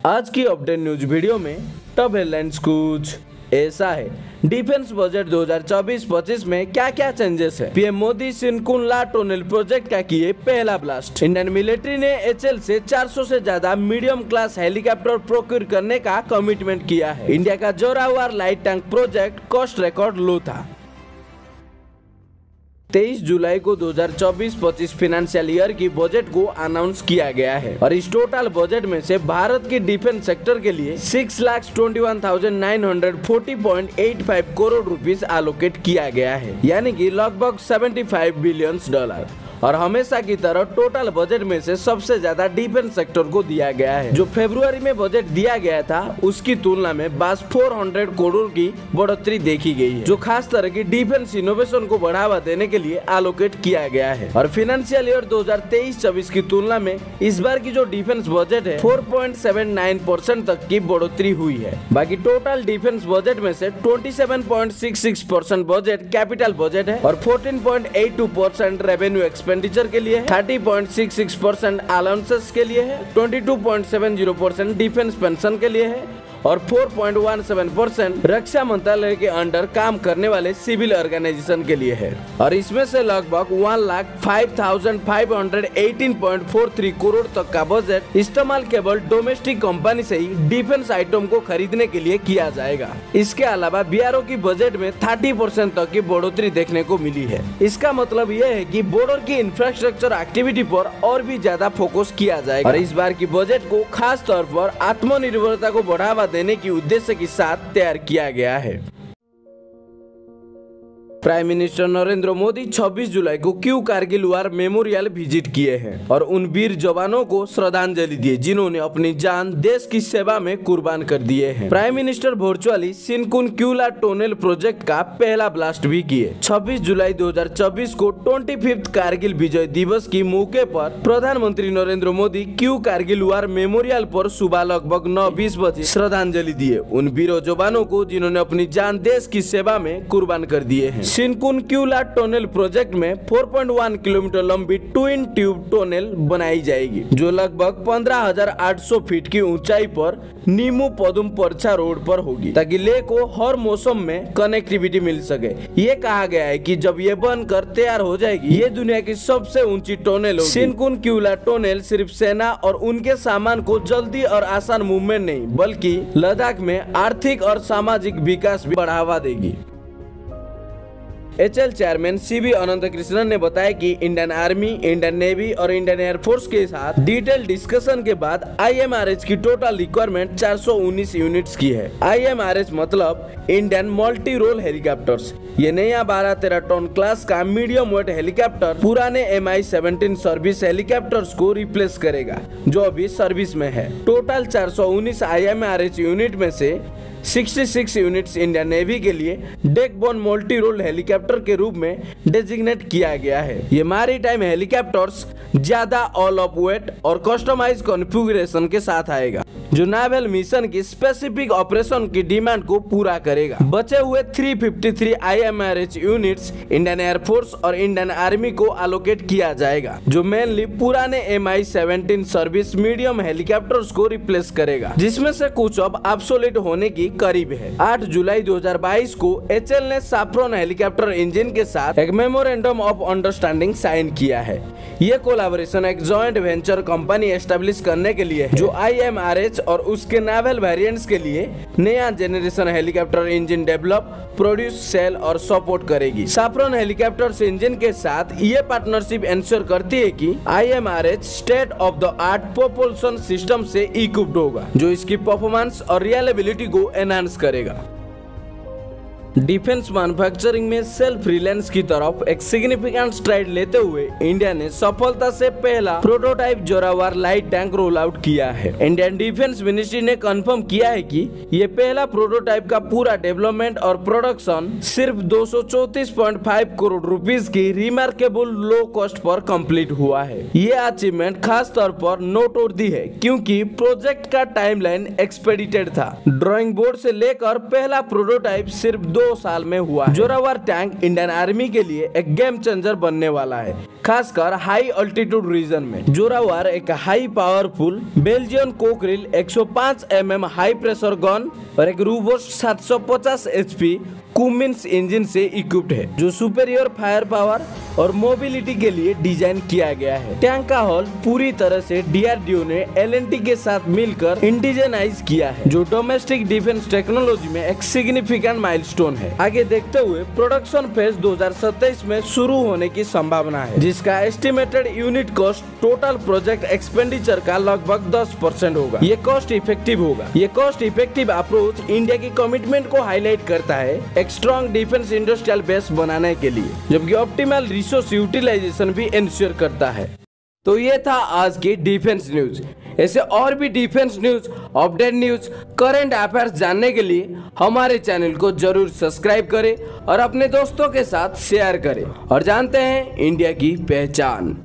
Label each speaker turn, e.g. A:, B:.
A: आज की update news video में टॉप हेडलाइंस कुछ ऐसा है। डिफेंस बजट 2024-25 में क्या क्या चेंजेस है। पीएम मोदी सिनकुन-ला टनल प्रोजेक्ट का किए पहला ब्लास्ट। इंडियन मिलिट्री ने एचएल से 400 से ज्यादा मीडियम क्लास हेलीकॉप्टर प्रोक्योर करने का कमिटमेंट किया है। इंडिया का Zorawar light tank project cost record लो था। 23 जुलाई को 2024-25 फाइनेंशियल ईयर की बजट को अनाउंस किया गया है और इस टोटल बजट में से भारत की डिफेंस सेक्टर के लिए 6,21,940.85 करोड़ रुपीस एलोकेट किया गया है, यानी कि लगभग $75 बिलियन। और हमेशा की तरह टोटल बजट में से सबसे ज्यादा डिफेंस सेक्टर को दिया गया है। जो फरवरी में बजट दिया गया था उसकी तुलना में बस 400 करोड़ की बढ़ोतरी देखी गई है, जो खास तरह की डिफेंस इनोवेशन को बढ़ावा देने के लिए एलोकेट किया गया है। और फाइनेंशियल ईयर 2023-24 की तुलना में इस बार की जो डिफेंस बजट है 4.79% तक की बढ़ोतरी हुई है। बाकी टोटल डिफेंस बजट में से 27.66% बजट कैपिटल बजट है और 14.82% रेवेन्यू एक्सपेंडिचर के लिए है, 30.66% अलाउंसेस के लिए है, 22.70% डिफेंस पेंशन के लिए है और 4.17% रक्षा मंत्रालय के अंडर काम करने वाले सिविल ऑर्गेनाइजेशन के लिए है। और इसमें से लगभग 1,05,518.43 करोड़ तक का बजट इस्तेमाल केवल डोमेस्टिक कंपनी से ही डिफेंस आइटम को खरीदने के लिए किया जाएगा। इसके अलावा बीआरओ की बजट में 30% तक की बढ़ोतरी देखने को मिली है। इसका मतलब यह है कि बॉर्डर की इंफ्रास्ट्रक्चर एक्टिविटी पर और भी ज्यादा फोकस किया जाएगा और इस बार की बजट को खास तौर पर आत्मनिर्भरता को बढ़ावा देने की उद्देश्य के साथ तैयार किया गया है। प्राइम मिनिस्टर नरेंद्र मोदी 26 जुलाई को Q Kargil war memorial visit किए हैं और उन वीर जवानों को श्रद्धांजलि दी जिन्होंने अपनी जान देश की सेवा में कुर्बान कर दिए हैं। Prime minister virtually Shinku La tunnel project का पहला ब्लास्ट भी किए। 26 जुलाई 2024 को 25th कारगिल विजय दिवस की मौके पर प्रधानमंत्री Narendra Modi Q Kargil war memorial पर सुबह लगभग 9:20 बजे श्रद्धांजलि दिए उन वीरों जवानों को जिन्होंने अपनी जान देश की सेवा में कुर्बान कर दिए हैं। सिनकुन-ला टनल प्रोजेक्ट में 4.1 किलोमीटर लंबी ट्विन ट्यूब टनल बनाई जाएगी जो लगभग 15,800 फीट की ऊंचाई पर नीमू पदुम परछा रोड पर होगी ताकि लेह को हर मौसम में कनेक्टिविटी मिल सके। ये कहा गया है कि जब ये बनकर तैयार हो जाएगी ये दुनिया की सबसे ऊंची टनल होगी। सिनकुन-ला टनल सिर्फ सेना और उनके सामान को जल्दी और आसान मूवमेंट नहीं बल्कि लद्दाख में आर्थिक और सामाजिक विकास भी बढ़ावा देगी। एचएल चेयरमैन सीवी अनंत कृष्णन ने बताया कि इंडियन आर्मी, इंडियन नेवी और इंडियन एयरफोर्स के साथ डिटेल डिस्कशन के बाद आईएमआरएच की टोटल रिक्वायरमेंट 419 यूनिट्स की है। आईएमआरएच मतलब इंडियन मल्टी रोल हेलीकॉप्टर्स। ये नया 12-13 टन क्लास का मीडियम वेट हेलीकॉप्टर पुराने MI-17 सर्विस हेलीकॉप्टर्स को रिप्लेस करेगा जो अभी सर्विस में है। टोटल 419 आईएमआरएच यूनिट में से 66 यूनिट्स इंडियन नेवी के लिए डेकबोन मल्टी रोल हेलीकॉप्टर के रूप में डेजिग्नेट किया गया है। ये मैरीटाइम हेलीकॉप्टर्स ज्यादा ऑल ऑफ वेट और कस्टमाइज कॉन्फ़िगरेशन के साथ आएगा जो नेवल मिशन की स्पेसिफिक ऑपरेशन की डिमांड को पूरा करेगा। बचे हुए 353 आईएमआरएच यूनिट्स इंडियन एयरफोर्स और इंडियन आर्मी को एलोकेट किया जाएगा जो मेनली पुराने MI-17 सर्विस मीडियम हेलीकॉप्टर्स को रिप्लेस करेगा जिसमें से कुछ अब ऑब्सोलीट होने की करीब है। 8 जुलाई 2022 को एचएल ने सैफ्रॉन हेलीकॉप्टर इंजन के साथ एक मेमोरेंडम ऑफ अंडरस्टैंडिंग साइन किया है। ये कोलैबोरेशन एक जॉइंट वेंचर कंपनी एस्टेब्लिश करने के लिए है जो आईएमआरएच और उसके नेवल वेरिएंट्स के लिए नया generation helicopter engine develop, produce, sell और सपोर्ट करेगी। सैफ्रॉन हेलीकॉप्टर्स इंजन के साथ ये पार्टनरशिप इंश्योर करती है कि IMRH state of the art propulsion system से इक्विप्ड होगा जो इसकी परफॉर्मेंस और रिलायबिलिटी को एनहांस करेगा। डिफेंस मैन्युफैक्चरिंग में सेल्फ रिलायंस की तरफ एक सिग्निफिकेंट स्ट्राइड लेते हुए इंडिया ने सफलता से पहला prototype Zorawar light tank roll out किया है। इंडियन डिफेंस मिनिस्ट्री ने कंफर्म किया है कि ये पहला प्रोटोटाइप का पूरा डेवलपमेंट और प्रोडक्शन सिर्फ 234.5 करोड़ रुपीस की remarkable low cost per complete हुआ है। ये अचीवमेंट खास तौर पर नोटवर्दी है क्योंकि प्रोजेक्ट का टाइमलाइन एक्सपेडिटेड था। ड्राइंग बोर्ड से लेकर पहला प्रोटोटाइप सिर्फ 2 2 साल में हुआ है। जोरावर टैंक इंडियन आर्मी के लिए एक गेम चेंजर बनने वाला है, खासकर हाई अल्टीट्यूड रीजन में। जोरावर एक high powerful Belgian Cockerill 105 mm high pressure gun और एक रोबोस्ट 750 HP कुमिंस इंजन से इक्विप्ड है, जो सुपेरियर फायर पावर और मोबिलिटी के लिए डिजाइन किया गया है। टैंक का हॉल पूरी तरह से DRDO ने LNT के साथ मिलकर इंडिजनाइज किया है, जो डोमेस्टिक डिफेंस टेक्नोलॉजी में एक सिग्निफिकेंट माइलस्टोन है। आगे देखते हुए प्रोडक्शन फेज 2027 में शुरू होने की संभावना है, जिसका estimated unit cost total project expenditure का लगभग 10% होगा। ये कॉस्ट इफेक्टिव होगा। ये कॉस्ट इफेक्टिव अप्रोच इंडिया की कमिटमेंट को हाईलाइट करता है एक स्ट्रॉन्ग डिफेंस इंडस्ट्रियल बेस बनाने के लिए, जबकि ऑप्टिमल रिसोर्स यूटिलाइजेशन भी इंश्योर करता है। तो ये था आज की डिफेंस न्यूज। ऐसे और भी defence news, update news, current affairs जानने के लिए हमारे चैनल को जरूर सब्सक्राइब करें और अपने दोस्तों के साथ शेयर करें और जानते हैं इंडिया की पहचान।